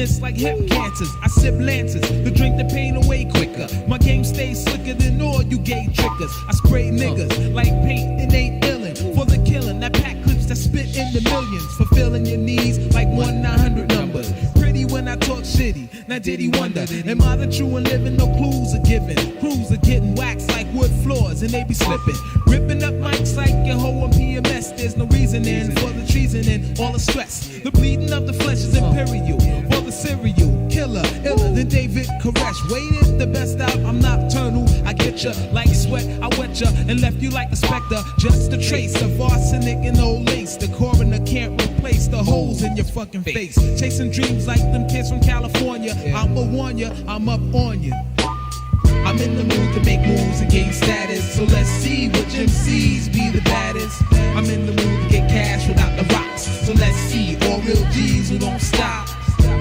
list like hip cancers. I sip Lancers to drink the pain away quicker. My game stays slicker than all you gay trickers. I spray niggas like paint, it ain't illin'. For the killing, that pack clips that spit in the millions. Fulfilling your needs like 1-900 numbers. Pretty when I talk shitty, now did he wonder? Am I the true and living? No clues are given. Crews are getting waxed like wood floors and they be slipping. Ripping up mics like your hoe on PMS. There's no reasoning for the treason and all the stress. The bleeding of the flesh is imperial. For the serial killer, iller than David Koresh. Waited the best out, I'm nocturnal. I get ya like sweat, I wet ya and left you like a specter. Just a trace of arsenic and old lace. The coroner can't replace the holes in your fucking face. Chasing dreams like them kids from California. I'ma warn ya, I'm up on ya. I'm in the mood to make moves and gain status. So let's see which MCs be the baddest. I'm in the mood to get cash without the rocks. So let's see all real G's who don't stop.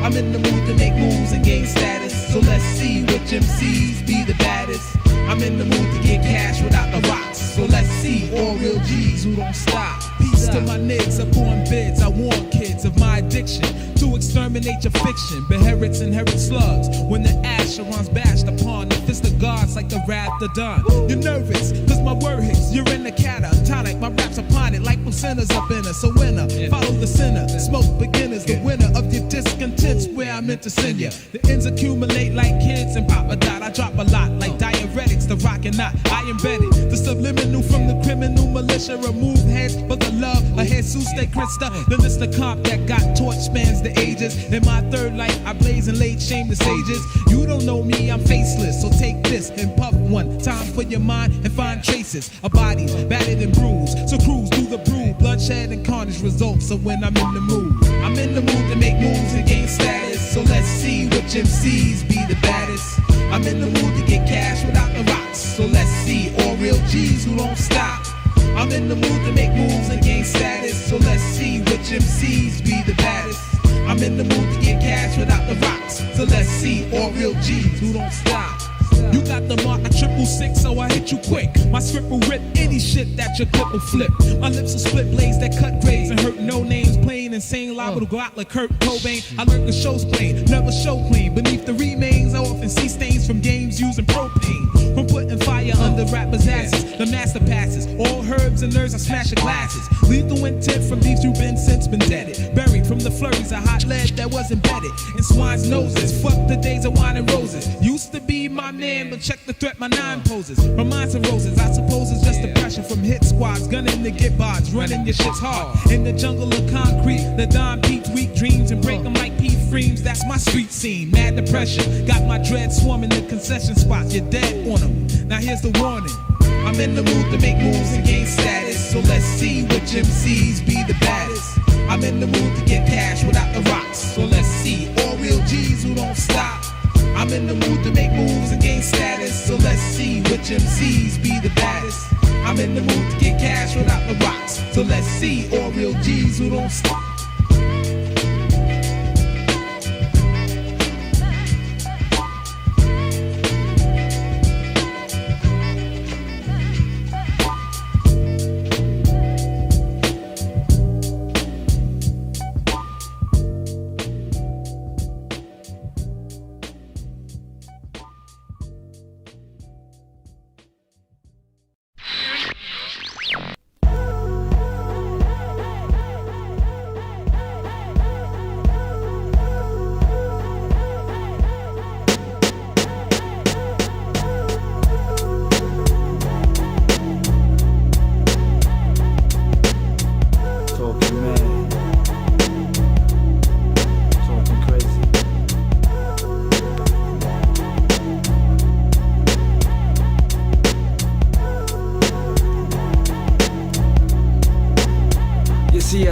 I'm in the mood to make moves and gain status. So let's see which MCs be the baddest. I'm in the mood to get cash without the rocks. So let's see all real G's who don't stop. Peace to my niggas upon bids. I warn kids of my addiction to exterminate your fiction. Beherits inherit slugs when the ash runs bashed upon the fist of gods like the wrath of dawn. You're nervous cause my word hits. You're in the catatonic. My raps upon it like sinners up in us. So winner, follow the sinner. Smoke beginners, the winner of your discontents where I meant to send you. The ends accumulate like kids and pop a dot. I drop a lot like diuretics, the rock and not. I embedded the subliminal from the criminal militia. Remove heads but the love of Jesus de Christa. The list of comp that got torch spans the ages. In my third life I blaze and laid shame the sages. You don't know me, I'm faceless. So take this and puff one time for your mind and find traces of bodies battered and bruised. So cruise through the brew, bloodshed and carnage results. So when I'm in the mood, I'm in the mood to make moves and gain status. So let's see which MCs be the baddest. I'm in the mood to get cash without the rocks. So let's see all real G's who don't stop. I'm in the mood to make moves and gain status. So let's see which MCs be the baddest. I'm in the mood to get cash without the rocks. So let's see all real G's who don't stop. You got the mark, I 666, so I hit you quick. My script will rip any shit that your clip will flip. My lips will split blades that cut grades and hurt no names. Plain insane, liable to go out like Kurt Cobain. I learned the show's plain, never show clean. Beneath the remains, I often see stains from games using propane. From putting fire under rappers' asses, the master passes. All herbs and nerves, I smash the glasses. Lethal intent from these you've been since been deaded. Buried from the flurries of hot lead that was embedded in swine's noses. Fuck the days of wine and roses. Used to be my man, but check the threat my nine poses. Reminds of roses, I suppose it's just the pressure from hit squads. Gunning the get bods, running your shit's hard. In the jungle of concrete, the Don peeps weak dreams and break them like pea frames. That's my street scene, mad depression. Got my dread swarming the concession spots, you're dead on them. Now here's the warning. I'm in the mood to make moves and gain status. So let's see which MCs be the baddest. I'm in the mood to get cash without the rocks. So let's see all real G's who don't stop. I'm in the mood to make moves and gain status. So let's see which MCs be the baddest. I'm in the mood to get cash without the rocks. So let's see all real G's who don't stop.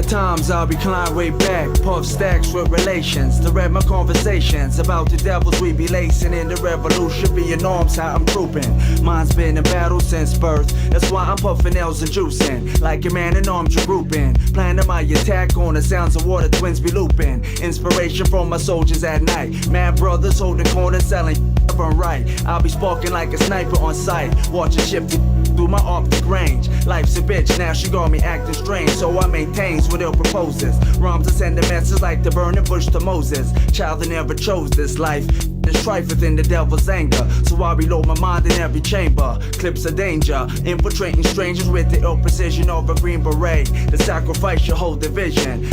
Times I'll recline way back, puff stacks with relations to read my conversations about the devils we be lacing in the revolution. Being norms how I'm trooping. Mine's been in battle since birth. That's why I'm puffing L's and juicing like a man in arms regrouping. Planning my attack on the sounds of water twins be looping. Inspiration from my soldiers at night. Mad brothers holding corners selling run right. I'll be sparking like a sniper on sight. Watch it shift through my optic range. Life's a bitch, now she got me acting strange, so I maintains what it proposes. Rhymes that send a message like the burning bush to Moses. Child that never chose this life. There's strife within the devil's anger, so I reload my mind in every chamber. Clips of danger, infiltrating strangers with the ill precision of a green beret. The sacrifice your whole division.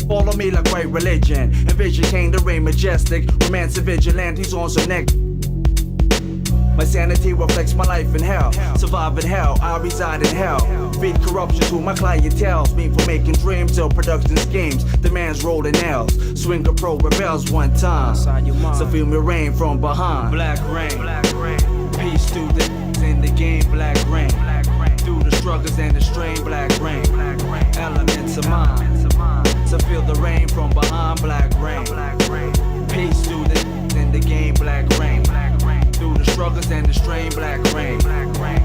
Follow me like white religion. Envision came to reign majestic. Romance and vigilantes on some neck. My sanity reflects my life in hell. Survive in hell, I reside in hell. Feed corruption to my clientele. Me for making dreams till production schemes. The man's rolling nails. Swinger pro rebels one time. So feel me rain from behind. Black rain. Peace to the in the game. Black rain. Through the struggles and the strain. Black rain. Elements of mine. So feel the rain from behind. Black rain. Peace to the in the game. Black rain. Through the struggles and the strain, black rain.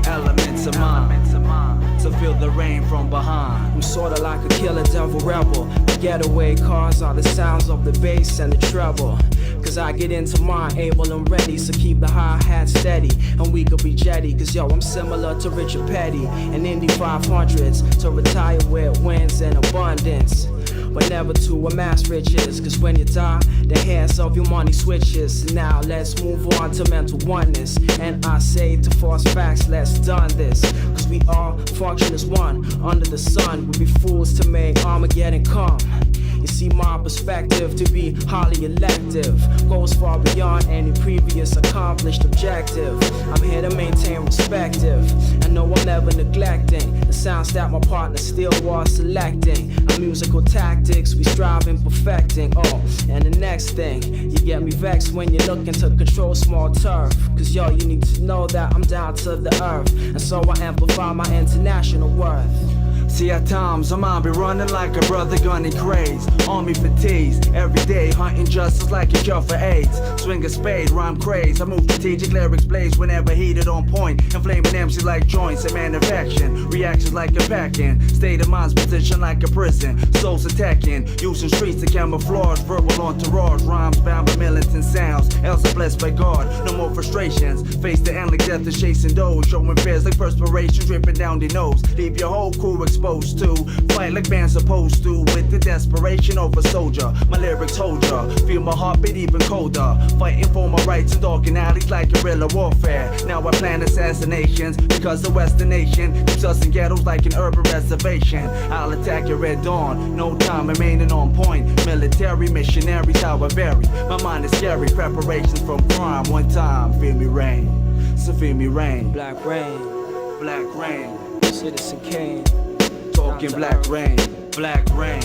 Elements of mine, so feel the rain from behind. I'm sorta like a killer devil rebel. The getaway cars are the sounds of the bass and the treble. Cause I get into mine, able and ready. So keep the hi-hat steady, and we could be jetty. Cause yo, I'm similar to Richard Petty and Indy 500s. To retire with wins and abundance, but never to amass riches. Cause when you die, the hands of your money switches. Now let's move on to mental oneness. And I say to false facts, let's done this. Cause we all function as one under the sun. We'd be fools to make Armageddon come. You see, my perspective to be highly elective goes far beyond any previous accomplished objective. I'm here to maintain perspective. I know I'm never neglecting the sounds that my partner still was selecting. Our musical tactics we strive in perfecting. Oh, and the next thing, you get me vexed when you're looking to control small turf. Cause yo, you need to know that I'm down to the earth, and so I amplify my international worth. See, at times, I might be running like a brother gunning craze. Army fatigues, every day hunting justice like a cure for AIDS. Swing a spade, rhyme craze. I move strategic lyrics blaze whenever heated on point. Inflaming MC like joints and manufacturing. Reactions like a packing. State of mind's position like a prison. Souls attacking, using streets to camouflage. Verbal entourage, rhymes bound by militant sounds. Else I'm blessed by God, no more frustrations. Face the end like death is chasing those. Showing fears like perspiration dripping down their nose. Leave your whole crew exposed to fight like man's supposed to, with the desperation of a soldier. My lyrics hold ya, feel my heartbeat even colder. Fighting for my rights in dark alleys like guerrilla warfare. Now I plan assassinations because the Western nation keeps us in ghettos like an urban reservation. I'll attack your red dawn, no time remaining on point. Military missionaries, how I vary. My mind is scary, preparations from crime. One time, feel me rain, so feel me rain. Black rain, black rain. Citizen Kane. Talking black rain, black rain,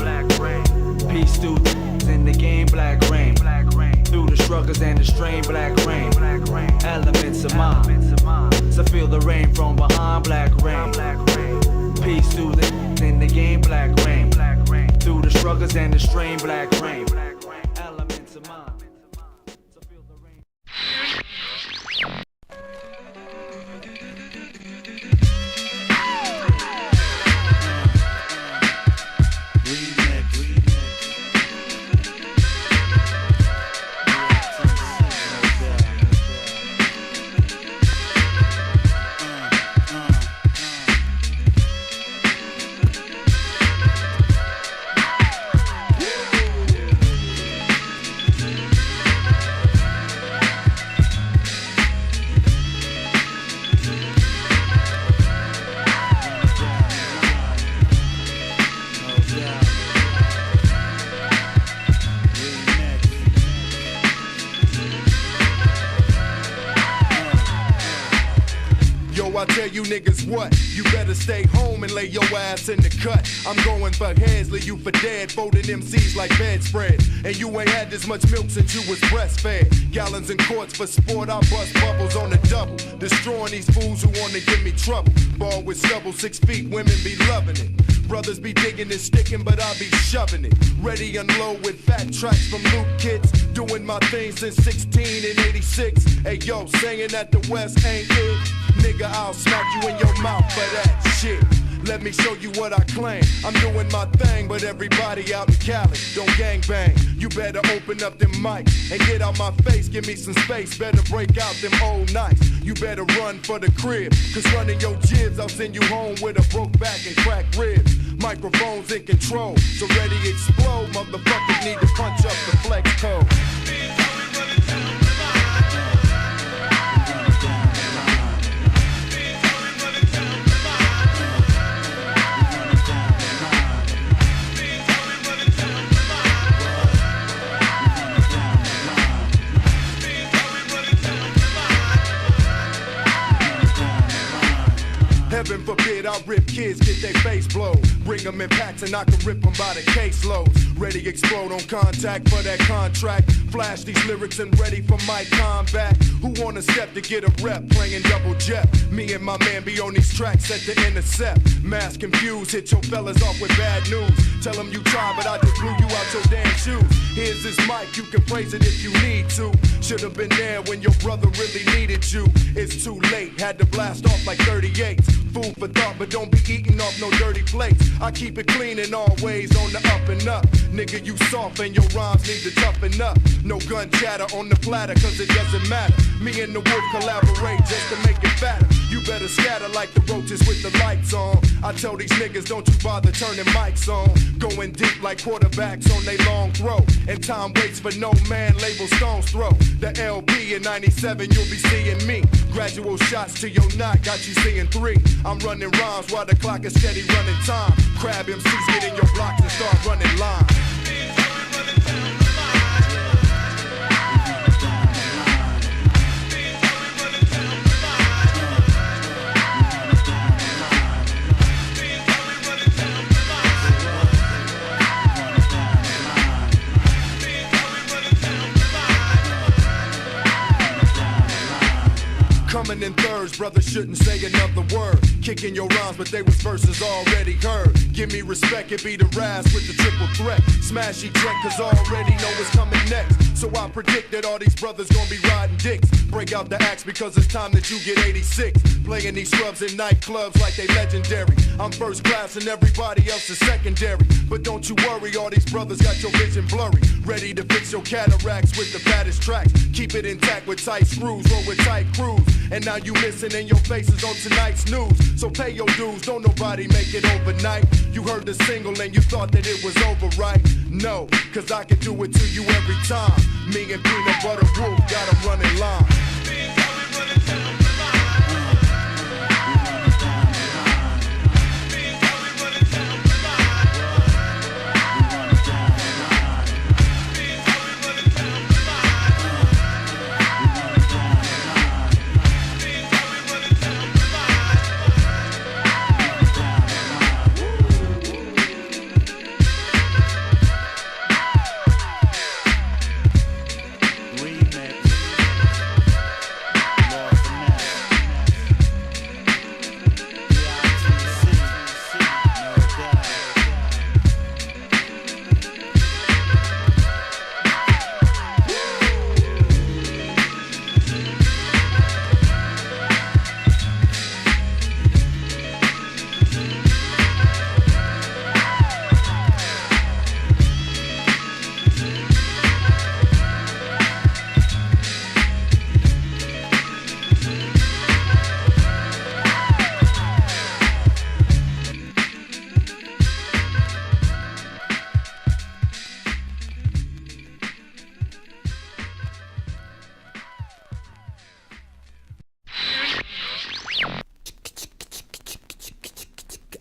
peace through in the game, black rain, through the struggles and the strain, black rain, elements of mine, so feel the rain from behind, black rain, peace through in the game, black rain, through the struggles and the strain, black rain, elements of mine, so feel the rain. I tell you niggas what, you better stay home and lay your ass in the cut. I'm going for heads, leave you for dead, folding MCs like bedspread. And you ain't had this much milk since you was breastfed. Gallons and quarts for sport, I bust bubbles on the double. Destroying these fools who wanna give me trouble. Ball with stubble, 6 feet, women be loving it. Brothers be digging and sticking, but I be shoving it. Ready unload with fat tracks from Luke kids. Doing my thing since 16 and 86. Hey yo, saying that the West ain't it. Nigga, I'll smack you in your mouth for that shit. Let me show you what I claim. I'm doing my thing, but everybody out in Cali don't gangbang. You better open up them mics and get out my face. Give me some space. Better break out them old nights. You better run for the crib, cause running your jibs, I'll send you home with a broke back and cracked ribs. Microphones in control, so ready to explode. Motherfuckers need to punch up the flex code. Heaven forbid I rip kids, get their face blowed. Bring them in packs and I can rip them by the caseloads. Ready to explode on contact for that contract. Flash these lyrics and ready for my combat. Who wanna step to get a rep playing double jet? Me and my man be on these tracks at the intercept. Mass confused, hit your fellas off with bad news. Tell them you tried, but I just blew you out your damn shoes. Here's this mic, you can praise it if you need to. Should've been there when your brother really needed you. It's too late, had to blast off like 38s. Food for thought, but don't be eating off no dirty plates. I keep it clean in all ways, on the up and up. Nigga, you soft and your rhymes need to toughen up. No gun chatter on the platter, cause it doesn't matter. Me and the wolf collaborate just to make it fatter. You better scatter like the roaches with the lights on. I tell these niggas, don't you bother turning mics on. Going deep like quarterbacks on they long throw. And time waits for no man, label stones throw. The LP in 97, you'll be seeing me. Gradual shots to your knot, got you seeing 3. I'm running rhymes while the clock is steady running time. Crab MCs get in your blocks and start running lines. Coming in thirds, brother shouldn't say another word. Kicking your rhymes, but they was verses already heard. Give me respect, it be the rise with the triple threat. Smash eject, cause already know what's coming next. So I predict that all these brothers gonna be riding dicks. Break out the axe because it's time that you get 86. Playing these scrubs in nightclubs like they legendary. I'm first class and everybody else is secondary. But don't you worry, all these brothers got your vision blurry. Ready to fix your cataracts with the fattest tracks. Keep it intact with tight screws, roll with tight crews. And now you missing and your face is on tonight's news. So pay your dues, don't nobody make it overnight. You heard the single and you thought that it was over, right? No, cause I can do it to you every time. Me and Peanut Butter Wolf got a running line.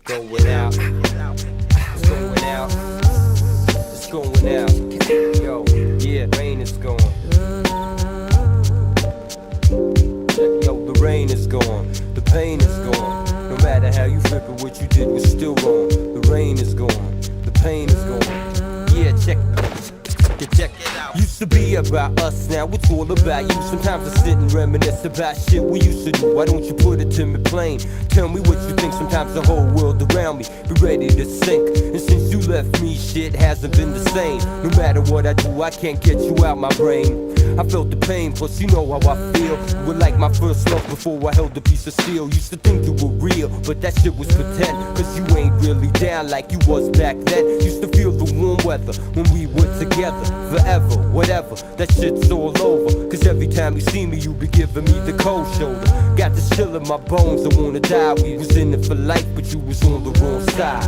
Going out, it's going out, it's going out. Yo, yeah, rain is gone. Check, yo, the rain is gone, the pain is gone. No matter how you flip it, what you did was still wrong. The rain is gone, the pain is gone. Yeah, check it out. Used to be about us, now it's all about you. Sometimes I sit and reminisce about shit we used to do. Why don't you put it to me plain? Tell me what you think. Sometimes the whole world around me be ready to sink. And since you left me, shit hasn't been the same. No matter what I do, I can't get you out my brain. I felt the pain, plus you know how I feel. You were like my first love before I held a piece of steel. Used to think you were real, but that shit was pretend. Cause you ain't really down like you was back then. Used to feel the warm weather when we were together. Forever, whatever, that shit's all over. Cause every time you see me, you be giving me the cold shoulder. Got this chill in my bones, I wanna die. We was in it for life, but you was on the wrong side.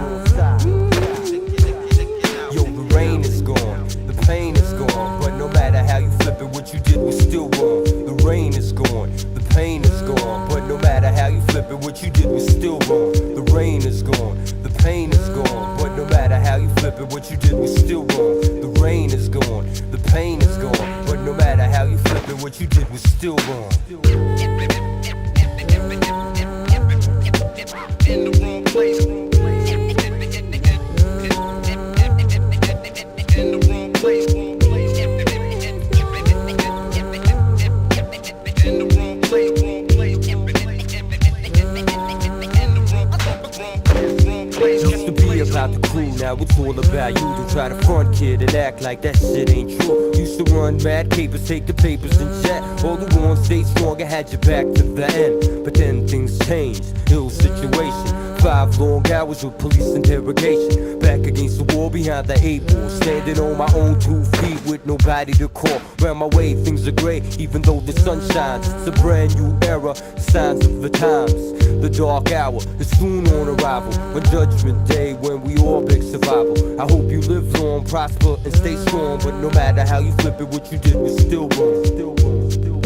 Yo, the rain is gone, the pain is gone. But no matter how you flip it, what you did was still wrong. The rain is gone, the pain is gone. But no matter how you flip it, what you did was still wrong. The rain is gone, the pain is gone. But no matter how you flip it, what you did was still wrong. The rain is gone, the pain is gone. But no matter how you flip it, what you did was still wrong. In the wrong place. In the wrong place. In the wrong place. Used to be about the crew, now it's all about you. Don't try to front, kid, and act like that shit ain't true. Used to run mad capers, take the papers and chat. All who on stay strong, I had your back to the end. But then things changed, ill situation. 5 long hours of police interrogation. Back against the wall behind the 8 ball. Standing on my own 2 feet with nobody to call. Round my way, things are gray, even though the sun shines. It's a brand new era, signs of the times. The dark hour is soon on arrival. On Judgment Day, when we all beg survival. I hope you live long, prosper, and stay strong. But no matter how you flip it, what you did was still wrong. Still wrong. Still wrong.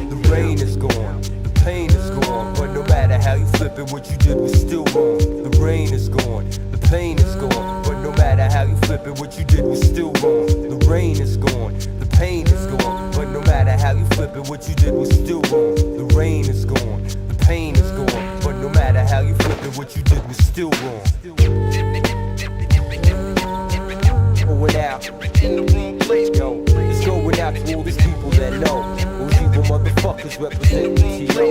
The rain is gone, the pain is gone. But no matter how you flip it, what you did was still wrong. The rain is gone, the pain is gone. But no matter how you flip it, what you did was still wrong. The rain is gone, the pain is gone. But no matter how you flip it, what you did was still wrong. The rain is gone, the pain is gone. But no matter how you flip it, what you did was still wrong. Going out in the wrong place, yo. It's going out to all these people that know. All these evil motherfuckers representing the T.O.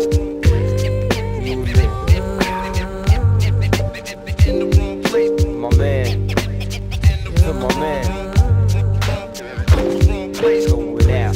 My man, to my man, going out.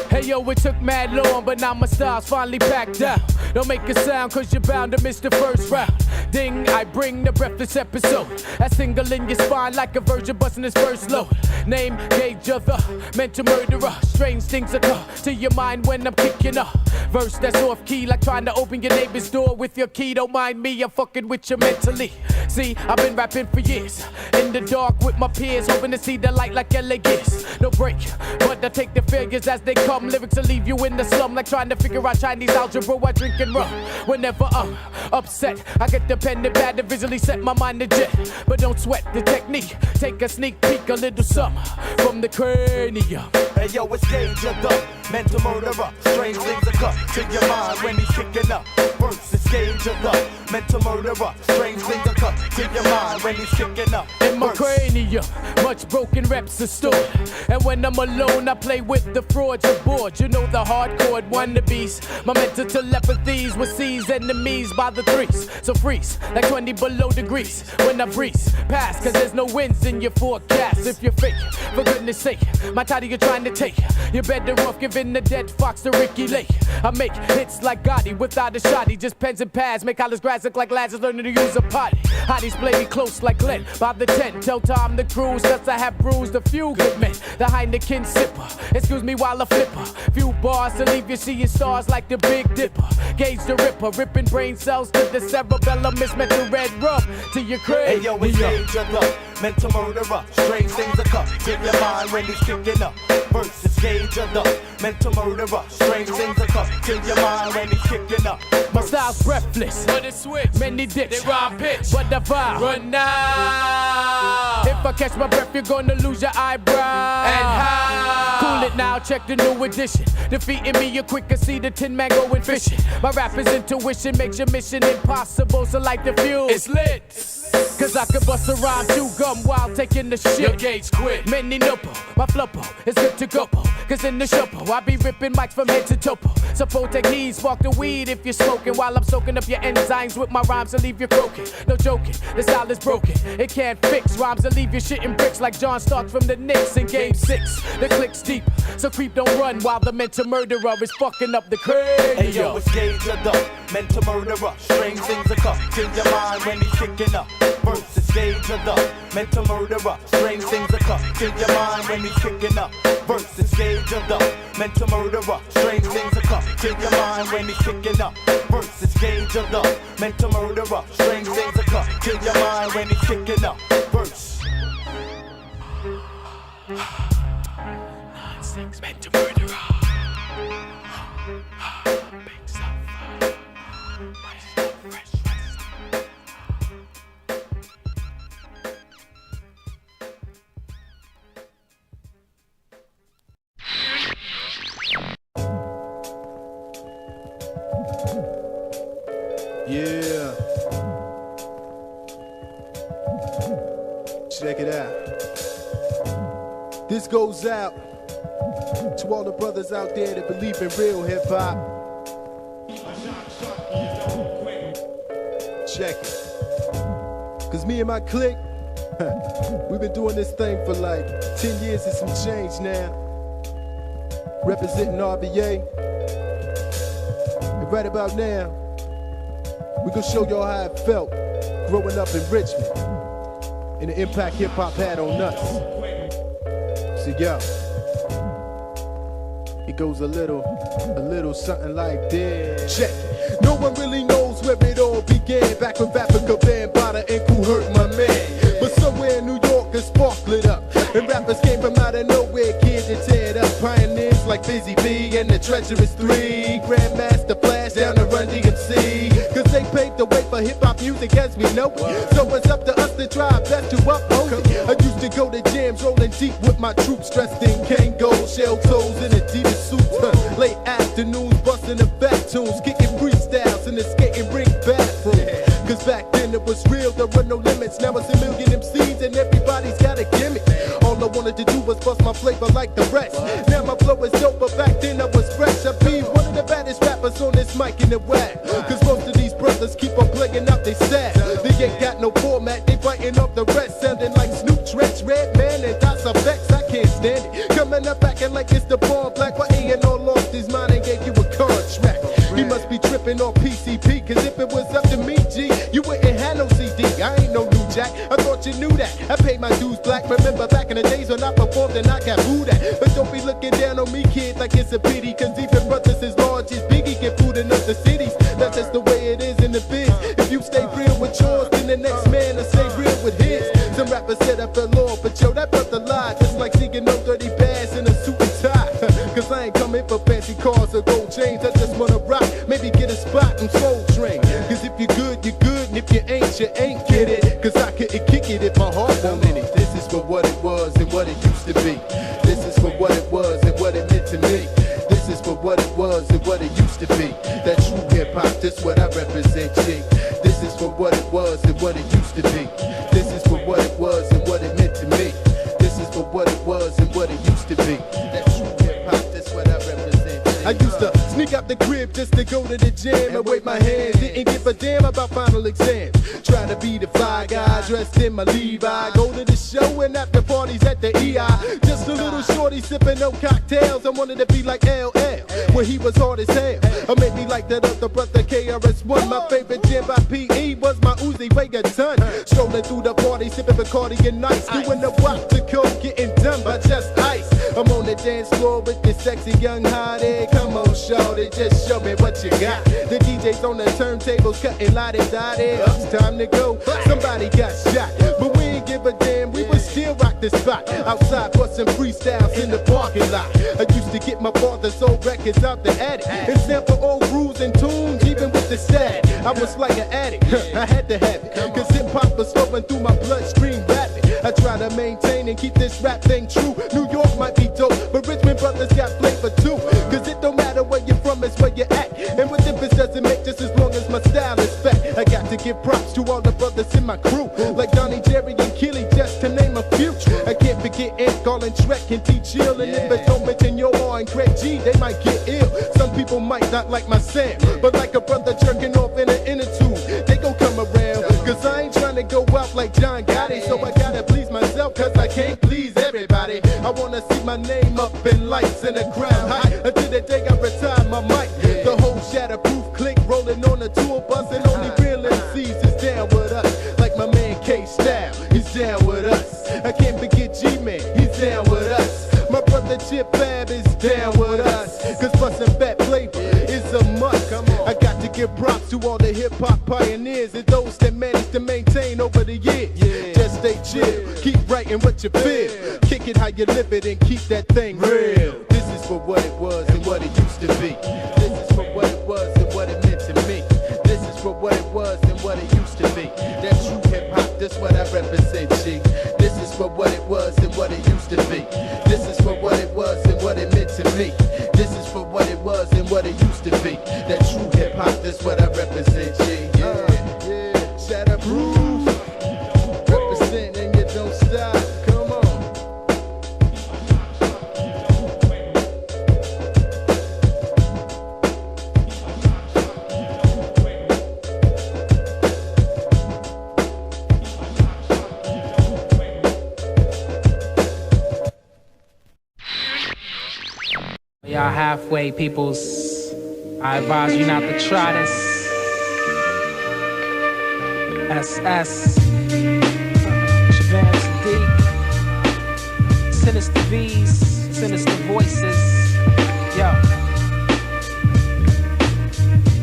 Hey yo, it took mad long, but now my style's finally packed out. Don't make a sound, cause you're bound to miss the first round. Ding, I bring the breathless episode. That single in your spine like a virgin busting his first load. Name, gauge of the mental murderer. Strange things occur to your mind when I'm kicking up. Verse that's off key, like trying to open your neighbor's door with your key. Don't mind me, I'm fucking with you mentally. See, I've been rapping for years. In the dark with my peers, hoping to see the light like LA Gears. No break, but I take the failures as they come. Lyrics will leave you in the slum like trying to figure out Chinese algebra while drinking rum. Whenever I'm upset, I get the Independent, bad to visually set my mind to jet. But don't sweat the technique. Take a sneak peek, a little something from the cranium. Hey yo, it's Gage of the mental murderer. Strange things occur to your mind when he's kicking up. First, it's Gage of the mental murderer. Strange things occur to your mind when he's kicking up. In my cranium, much broken reps are stored. And when I'm alone, I play with the frauds aboard. You know the hardcore wannabes. My mental telepathies will seize enemies by the threes. So freeze, like 20 below degrees. When I breeze past, cause there's no winds in your forecast. If you're fake, for goodness sake, my title you're trying to take. You're better off giving the dead fox to Ricky Lake. I make hits like Gotti without a shotty. Just pens and pads, make college grads look like lads learning to use a potty. Hotties play me close like Glenn by the 10. Tell Tom to cruise, cause I have bruised a few good men. The Heineken sipper, excuse me while I flip her. Few bars to leave you seeing stars like the Big Dipper. Gauge the Ripper, ripping brain cells to the cerebellum. Mismeant to red rub to your crib. Hey yo, it's Gage of the mental murderer. Strange things occur to your mind when he's kicking up. First, it's Gage of the mental murderer. Strange things occur to your mind when he's kicking up. My style's breathless, but it's switch. Many dips, They rhyme pitch, but the vibe. run now. If I catch my breath, you're gonna lose your eyebrow. And how? Cool it now, check the new edition. Defeating me, you quicker see the tin man going fishing. My rapper's intuition makes your mission impossible, so light the fuse. It's lit. Cause I can bust a rhyme, chew gum while taking the shit. Your Gage quit. Many nuppo, my fluppo is good to go. Cause in the shuffle, I be ripping mics from head to topo. Suppose techniques, spark the weed if you're smoking. While I'm soaking up your enzymes with my rhymes to leave you croaking. No joking, the style is broken. It can't fix rhymes to leave you shitting bricks like John Starks from the Knicks in game 6. The click's deep, so creep don't run while the mental murderer is fucking up the cranium. Hey yo, it's Gage of the mental murderer. Strange things occur to your mind when he's kicking up. First, it's Gage of the mental murderer. Strange things occur to your mind when he's kicking up. First, it's Gage of the mental murderer. Strange things occur to your mind when he's kicking up. First, it's Gage of the mental murderer. Strange things occur to your mind when he's kicking up. First. 9-6 mental murderer. Big stuff. Yeah. Check it out. This goes out to all the brothers out there that believe in real hip hop. Check it. Cause me and my clique, we've been doing this thing for like 10 years and some change now. Representing RBA. And right about now, we gonna show y'all how it felt growing up in Richmond and the impact hip hop had on us. So yo, it goes a little something like this. Check it. No one really knows where it all began. Back when Africa Bambaataa and Kool hurt my man. But somewhere in New York a spark lit up. And rappers came from out of nowhere, kids that tear it up. Pioneers like Busy B and the Treacherous Three. Grandmaster Flash down to Run DMC. Cause they paved the way for hip-hop music as we know it. So it's up to us to try our best to uphold it. I used to go to jams rolling deep with my troops dressed in Kango, shell toes and Adidas suits. Late afternoons busting the back tunes, kicking freestyles in the skating rink bathroom. Cause back then it was real, there were no limits. Now it's a million MCs and everybody's got a gimmick. All I wanted to do was bust my flavor like the rest. Now my flow is dope, but back then I was fresh. I be one of the baddest rappers on this mic in the whack. Cause most of these brothers keep on playing out they sad. They ain't got no format, they biting off the rest. Sounding like Snoop, Trench, Redman, and Dots of X. I can't stand it. Coming up acting like it's the bomb black. Why A&R lost his mind and gave you a contract? He must be tripping on PCP. Cause if it was up to me, G, you wouldn't have no CD. I ain't no new jack, I thought you knew that. I paid my dues black, remember back in the days when I performed and I got booed at. But don't be looking down on me, kid, like it's a pity. Cause even brothers as large as Biggie get food in other cities. That's just the way it is in the biz. If you stay real with yours, then the next man will stay real with his. Some rappers said I fell off, but yo, that brother lied. Just like seeing no 30 bags in a suit and tie. Cause I ain't coming for fancy cars or gold chains. I just wanna rock, maybe get a spot and Soul Train. Cause if you're good, and if you ain't, guess you ain't get it, cause I couldn't kick it if my heart wanted it. This is for what it was and what it used to be. This is for what it was and what it meant to me. This is for what it was and what it used to be. That true hip hop, that's what I represent, G. This is for what it was and what it used to be. This is for what it was and what it meant to me. This is for what it was and what it used to be. That true hip hop, that's what I represent, G. I used to sneak out the crib just to go to the gym and wave my hands. Didn't give a damn about final exams. Try to be the fly guy dressed in my Levi. Go to the show and after parties at the EI. Just a little shorty sipping no cocktails. I wanted to be like LL when he was hard as hell. Or maybe like that other brother KRS-One. My favorite jam by PE was my Uzi weigh a ton. Strolling through the party sipping Bacardi and Nice. Doing the walk to coke, getting done by just ice. I'm on the dance floor with this sexy young hottie. Come on, shorty, just show me what you got. The DJ's on the turntables cutting la-di-da-di. It's time to go, somebody got shot. But we ain't give a damn, we would still rock the spot. Outside busting freestyles in the parking lot. I used to get my father's old records out the attic and sample old grooves and tunes, even with the stat. I was like an addict, I had to have it, cause hip-hop was flowing through my bloodstream rapid. I try to maintain and keep this rap thing true. New York might be dope, but Richmond brothers got flavor too. Cause it don't matter where you're from, it's where you're at. And what difference does it make just as long as my style is fat? I got to give props to all the brothers in my crew, like Donnie, Jerry, and Killy, just to name a few. I can't forget Ant, Garland, Trek, and T-Chill. And if I don't mention Yo R and Craig G, they might get ill. Some people might not like my sound, but like a brother jerking off in an inner tube, they gon' come around. Cause I ain't trying to go out like John Gotti, so I gotta please myself, cause I can't please everybody. I wanna see my name up in lights and a crowd high until the day I retire my mic. The whole shatterproof clique rolling on the tour bus, and only real MCs is down with us. Like my man K-Style, he's down with us. I can't forget G-Man, he's down with us. My brother Chip Fab is down with us, cause bustin' fat flavor is a must. I got to give props to all the hip-hop pioneers and those that managed to maintain over the years. Just stay chill, keep writing what you feel. Kick it how you live it and keep that thing real. This is for what it was and what it used to be. This is for what it was and what it meant to me. This is for what it was and what it used to be. That true hip-hop, that's what I represent, G. This is for what it was and what it used to be. This is for what it was and what it meant to me. This is for what it was and what it used to be. That true hip-hop, that's what I represent, G. Yeah, shatterproof. Represent and you don't stop. Come on. Y'all halfway peoples, I advise you not to try this. SS Shabazz D, Sinister V's, Sinister Voices, yo.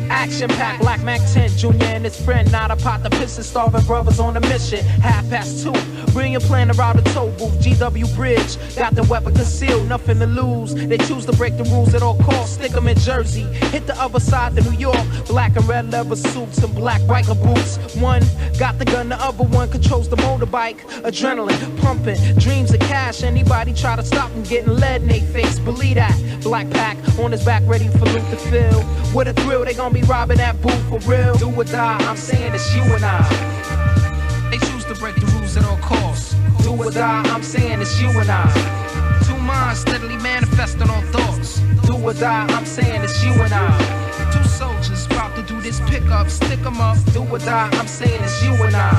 Action-packed Black Mac 10, Junior and his friend, not a pot to piss and starving brothers on a mission. 2:30, brilliant plan around the toll booth, GW Bridge, got the weapon concealed, nothing to lose. They choose to break the rules at all costs, stick them in Jersey. Hit the other side to New York, black and red leather suits and black biker boots. One got the gun, the other one controls the motorbike. Adrenaline pumping, dreams of cash. Anybody try to stop them getting lead in they face, believe that. Black pack on his back, ready for loot to fill. With a thrill, they gon' be robbing that booth for real. Do or die, I'm saying it's you and I. They choose to break the rules at all costs. Do or die, I'm saying it's you and I. Two minds steadily manifesting on thoughts. Do or die, I'm saying it's you and I. Two soldiers about to do this pickup, stick 'em up. Do or die, I'm saying it's you and I.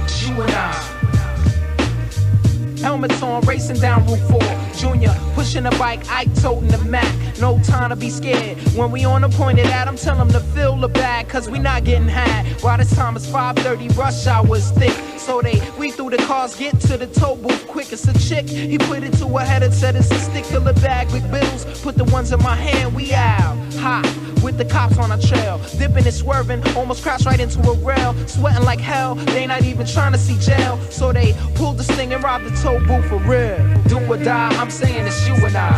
It's you and I. Helmets on, racing down Route 4. Junior, pushing the bike, Ike toting the Mac. No time to be scared. When we on the point of that, I'm telling them to fill the bag, cause we not getting had. While this time is 5:30, rush hour is thick. So they weave through the cars, get to the toll booth quick. It's a chick, he put it to her head and said it's a stick to the bag with bills. Put the ones in my hand, we out. Hot, with the cops on our trail. Dipping and swerving, almost crashed right into a rail. Sweating like hell, they not even trying to see jail. So they pulled the sting and robbed the toll booth for real. Do or die, I'm saying it's you and I.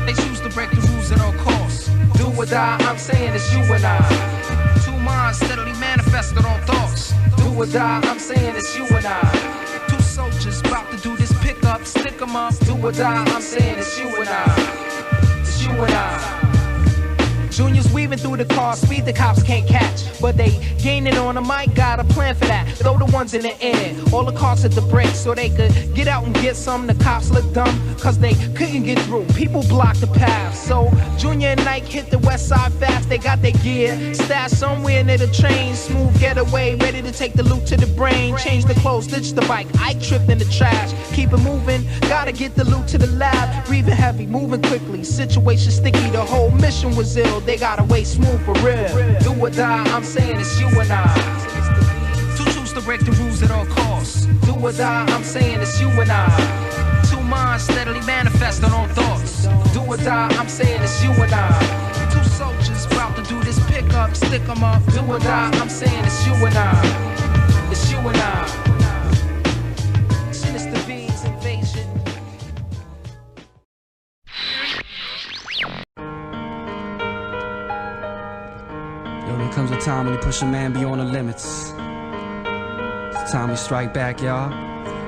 They choose to break the rules at all costs. Do or die, I'm saying it's you and I. Two minds steadily manifested on thoughts. Do or die, I'm saying it's you and I. Two soldiers about to do this pickup, stick 'em up. Do or die, I'm saying it's you and I. It's you and I. Juniors weaving through the car, speed the cops can't catch. But they gaining on the mic, got a plan for that. Throw the ones in the air, all the cars hit the brakes so they could get out and get some. The cops look dumb, cause they couldn't get through. People blocked the path. So Junior and Nike hit the west side fast. They got their gear stashed somewhere near the train. Smooth getaway, ready to take the loot to the brain. Change the clothes, ditch the bike, Ike tripped in the trash. Keep it moving, gotta get the loot to the lab. Breathing heavy, moving quickly, situation sticky. The whole mission was ill. They gotta wait smooth for real. Do or die, I'm saying it's you and I. Two truths to break the rules at all costs. Do or die, I'm saying it's you and I. Two minds steadily manifesting on thoughts. Do or die, I'm saying it's you and I. Two soldiers about to do this pickup, stick 'em up. Do or die, I'm saying it's you and I. It's you and I. Sinister V's invasion. There comes a time when you push a man beyond the limits. It's time we strike back, y'all.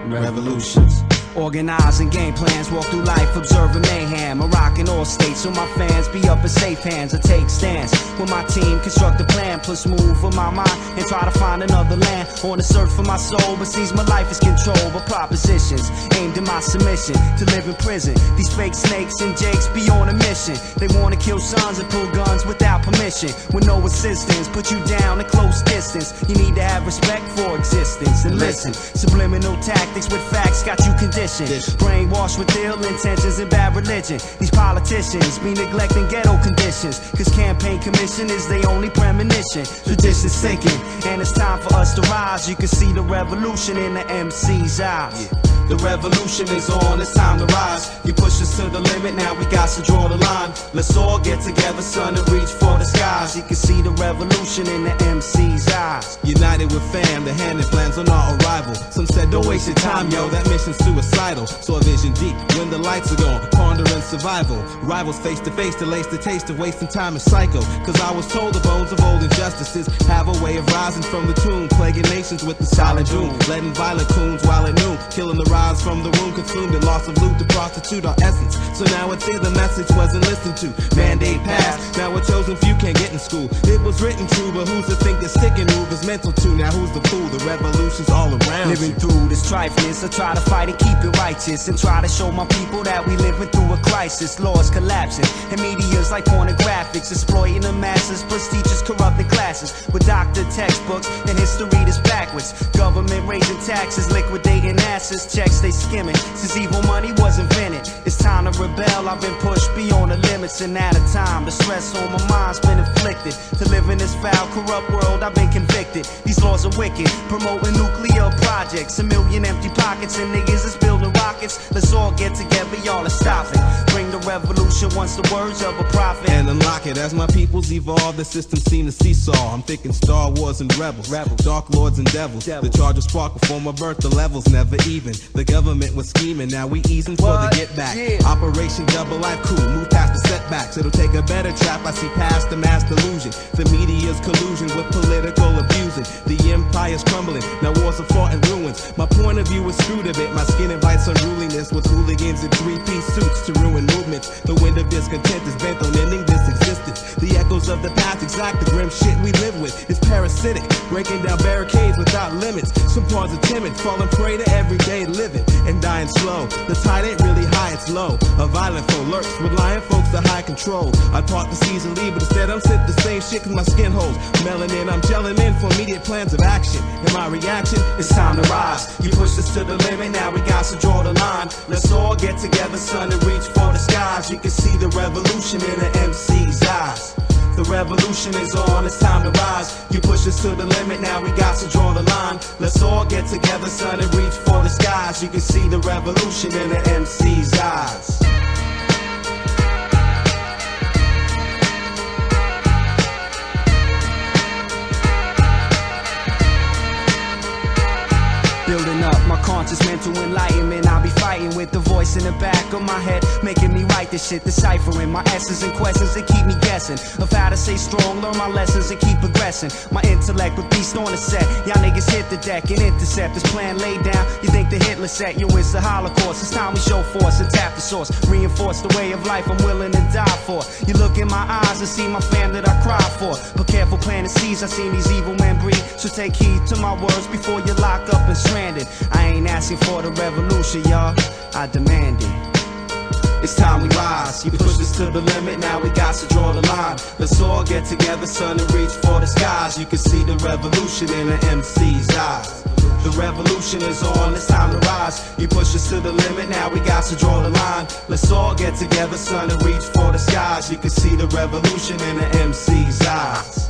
Revolutions. Organizing game plans, walk through life observing mayhem. I'm rocking all states so my fans be up in safe hands. I take stance with my team, construct a plan, plus move with my mind and try to find another land. On the search for my soul, but sees my life is controlled by propositions aimed at my submission to live in prison. These fake snakes and jakes be on a mission. They wanna kill sons and pull guns without permission, with no assistance. Put you down at close distance. You need to have respect for existence and listen. Subliminal tactics with facts got you conditioned. Brainwashed with ill intentions and bad religion. These politicians be neglecting ghetto conditions, cause campaign commission is their only premonition. Tradition's sinking, and it's time for us to rise. You can see the revolution in the MC's eyes. The revolution is on, it's time to rise. You push us to the limit, now we got to draw the line. Let's all get together, son, and reach for the skies. You can see the revolution in the MC's eyes. United with fam, the hand and plans on our arrival. Some said don't waste your time, yo, that mission's suicidal. So a vision deep, when the lights are gone, pondering survival. Rivals face to face, delays the taste of wasting time is psycho. Cause I was told the bones of old injustices have a way of rising from the tomb, plaguing nations with the solid doom. Letting violent coons while at noon, killing the rise from the womb, consumed in loss of loot to prostitute our essence. So now it's clear the message wasn't listened to. Mandate passed, now a chosen few can't get in school. It was written true, but who's to think that stick and move is mental too? Now who's the fool? The revolution's all around. Living through this trifleness, I try to fight and keep it righteous, and try to show my people that we living through a crisis. Laws collapsing, and media's like pornographics, exploiting the masses, plus teachers corrupting classes with doctor textbooks and history that's backwards. Government raising taxes, liquidating assets, checks they skimming. Since evil money was invented, it's time to rebel. I've been pushed beyond the limits, and at a time the stress on my mind's been inflicted. To live in this foul, corrupt world, I've been convicted. These laws are wicked, promoting nuclear projects, a million empty pockets, and niggas is building rockets. Let's all get together, y'all, and stop it. Bring the revolution once the words of a prophet, and unlock it. As my peoples evolve, the system seem to seesaw. I'm thinking Star Wars and Rebels, Dark Lords and Devils. The charge of spark before my birth, the levels never even. The government was scheming, now we easing for the get back. Operation Double Life Cool, move past the setbacks. It'll take a better trap, I see past the mass delusion. The media's collusion with political abusing. The empire's crumbling, now wars are fought in ruins. My point of view is screwed a bit, my skin invites unruliness with hooligans in three-piece suits to ruin movements. The wind of discontent is bent on ending this existence. The echoes of the past exact the grim shit we live with. It's parasitic, breaking down barricades without limits. Some parts are timid, falling prey to everyday living and dying slow. The tide ain't really high, it's low. A violent foe lurks, relying folks to high control. I part the seas and leave, but instead I'm sip the same shit cause my skin holds melanin. I'm gelling in for immediate plans of action. And my reaction, it's time to rise. You push us to the limit, now we got to draw the line. Let's all get together, son, and reach for the skies. You can see the revolution in the MC's eyes. The revolution is on, it's time to rise. You push us to the limit, now we got to draw the line. Let's all get together, son, and reach for the skies. You can see the revolution in the MC's eyes. Building up my conscious mental enlightenment, I'll be fighting with the voice in the back of my head, making me write this shit, deciphering my essence and questions that keep me guessing of how to stay strong, learn my lessons and keep progressing. My intellect with beast on the set. Y'all niggas hit the deck and intercept this plan laid down. You think the Hitler set you? It's the Holocaust. It's time we show force and tap the source, reinforce the way of life I'm willing to die for. You look in my eyes and see my fam that I cry for. But careful planting seeds, I seen these evil men breed. So take heed to my words before you're locked up and stranded. I ain't asking for the revolution, y'all, I demand it. It's time we rise. You push us to the limit, now we got to draw the line. Let's all get together, son, and reach for the skies. You can see the revolution in the MC's eyes. The revolution is on, it's time to rise. You push us to the limit, now we got to draw the line. Let's all get together, son, and reach for the skies. You can see the revolution in the MC's eyes.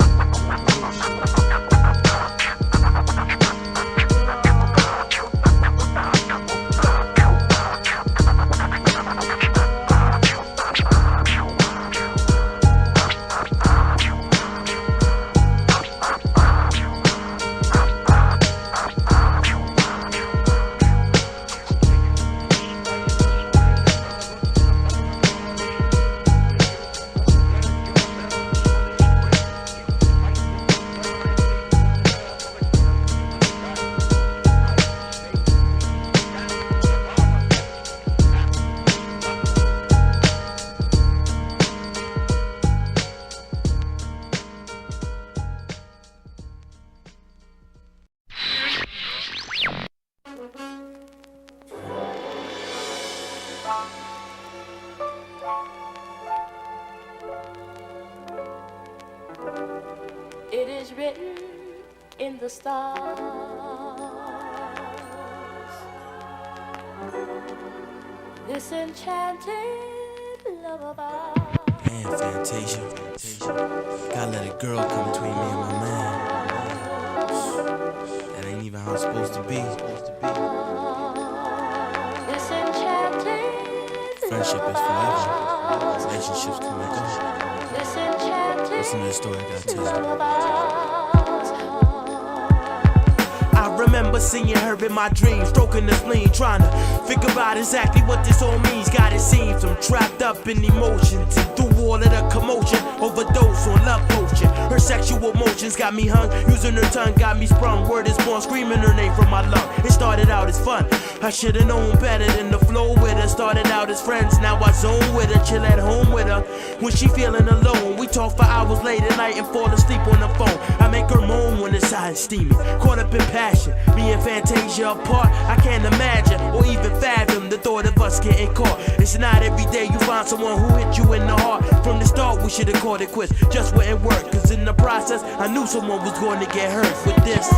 It is written in the stars. This enchanted love of ours. Man, Fantasia. Gotta let a girl come between me and my man. That ain't even how it's supposed to be. This enchanted Friendship is forever. Relationships come and go. This enchanted Listen to the story I gotta tell you. I remember seeing her in my dreams, stroking the spleen, trying to figure out exactly what this all means. God, it seems I'm trapped up in emotions and through all of the commotion, overdose on love potion. Her sexual motions got me hung, using her tongue got me sprung. Word is born, screaming her name from my lung. It started out as fun, I should've known better than to flow with her. Started out as friends, now I zone with her, chill at home with her. When she feeling alone, we talk for hours late at night and fall asleep on the phone. I make her moan when it's hot and steamy, caught up in passion. Me and Fantasia apart, I can't imagine or even fathom the thought of us getting caught. It's not every day you find someone who hit you in the heart. From the start we should've called it quits, just wouldn't work. Cause in the process I knew someone was going to get hurt with this.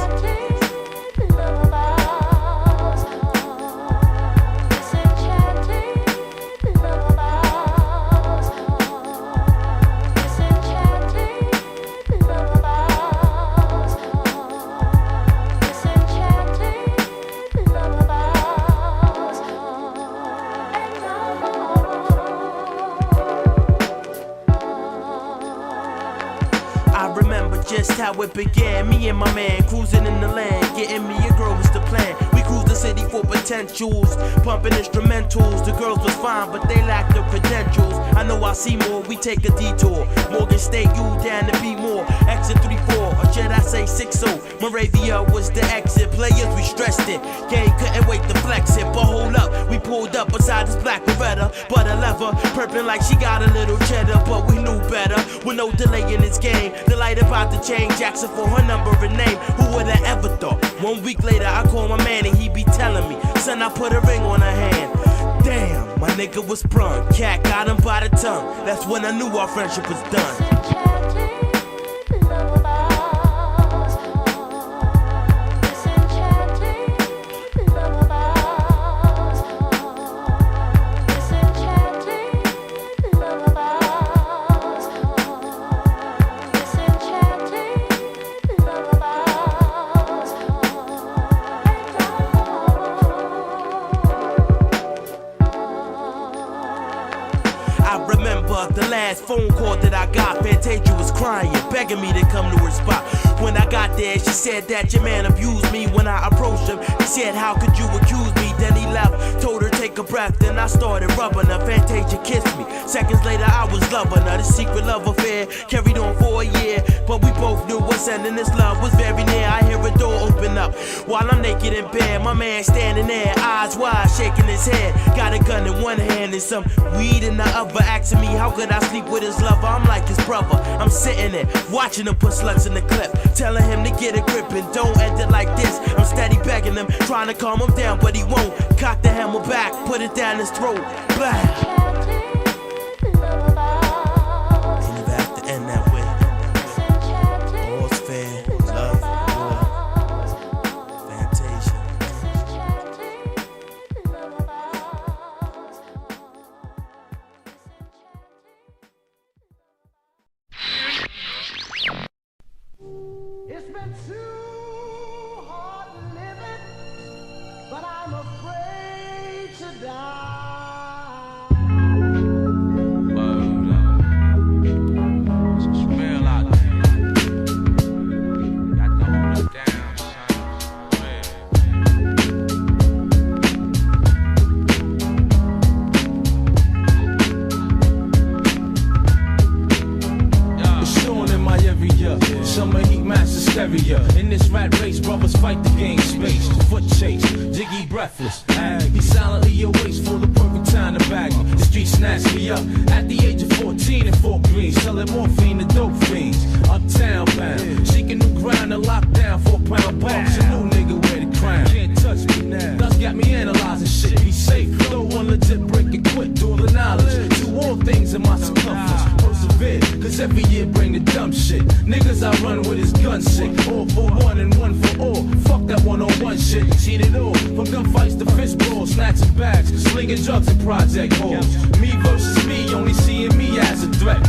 Just how it began, me and my man cruising in the land, getting me a girl was the plan. We cruised the city for potentials, pumping instrumentals. The girls was fine, but they lacked the credentials. I know I'll see more, we take a detour. Morgan State, you down to be more. Exit 3-4, or should I say 6-0. Moravia was the exit, players we stressed it. Gang couldn't wait to flex it, but hold up, we pulled up beside this black Beretta. But a lever, perping like she got a little cheddar, but we knew better. With no delay in this game, the light about to change. Jackson for her number and name, who would've ever thought? 1 week later I call my man and he be telling me, son, I put a ring on her hand. Damn, my nigga was sprung, cat got him by the tongue. That's when I knew our friendship was done. The last phone call that I got, Fantasia was crying, begging me to come to her spot. When I got there, she said that your man abused me. When I approached him, he said, how could you accuse me? then he left. Told her take a breath, then I started rubbing her. Fantasia kissed me. Seconds later, I was loving her. The secret love affair carried on for a year, but we both knew what's ending. This love was very near. I hear a door open up while I'm naked in bed. My man standing there, eyes wide, shaking his head. Got a gun in one hand and some weed in the other. Asking me how could I sleep with his lover? I'm like his brother. I'm sitting there watching him put slugs in the clip, telling him to get a grip and don't end it like this. I'm steady begging him, trying to calm him down, but he won't. Cock the hammer back, put it down his throat. Blah. In this rat race, brothers fight the game space. Foot chase, jiggy breathless. He silently awaits for the perfect time to bag me. The street snatched me up at the age of 14 in Fort Greene, selling morphine to dope fiends. Uptown bound, seeking new ground to lock down 4-pound box. A new nigga wear the crown. Can't touch me now. Thus got me analyzing shit. Be safe, throw one legit break and quit. Do all the knowledge, do all things in my circumference. Persevere, cause every year bring the dumb shit. Niggas I run with is gun sick. All for one and one for all. Fuck that one-on-one shit. Seen it all. From gunfights to fist balls, snatching bags, slinging drugs and project halls. Me versus me, only seeing me as a threat.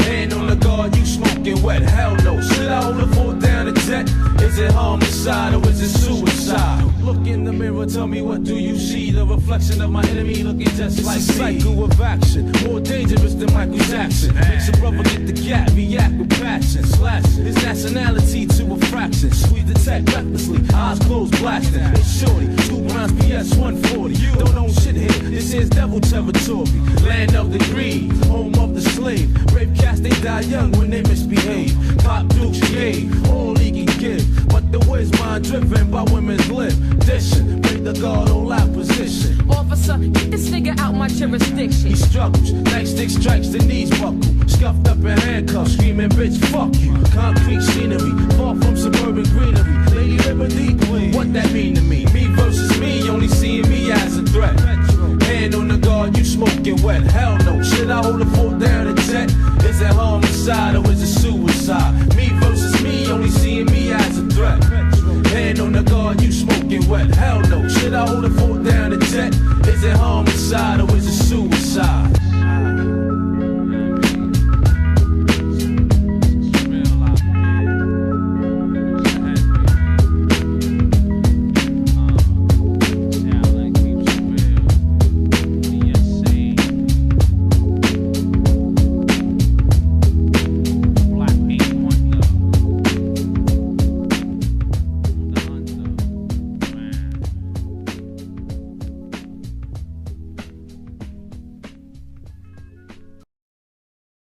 Hand on the guard, you smoking wet. Hell no. Should I hold a fort down a jet? Is it homicide or is it suicide? Look in the mirror, tell me what do you see? The reflection of my enemy looking just like me. Cycle of action, more dangerous than Michael Jackson. Makes a brother get the gap, react with passion. Slash his nationality to a fraction. Squeeze the tech recklessly, eyes closed blasting. It's shorty, 2 rounds PS 140. You don't own shit here, this is devil territory. Land of the greed, home of the slave. Brave cats, they die young when they misbehave. Pop Dukes, yay, all he can give. But the way's mind driven by women's lip. Dishing, break the guard on lap position. Officer, get this nigga out my jurisdiction. He struggles, nightstick strikes, the knees buckle. Scuffed up in handcuffs, screaming, bitch, fuck you. Concrete scenery, far from suburban greenery. Lady Liberty Queen, what that mean to me? Me versus me, only seeing me as a threat. Hand on the guard, you smoking wet. Hell no, should I hold a fort down a jet? Is it homicide or is it suicide? Me versus me, only seeing me as a threat. Hand on the guard, you smoking wet. Hell no, should I hold a fort down a jet? Is it homicide or is it suicide?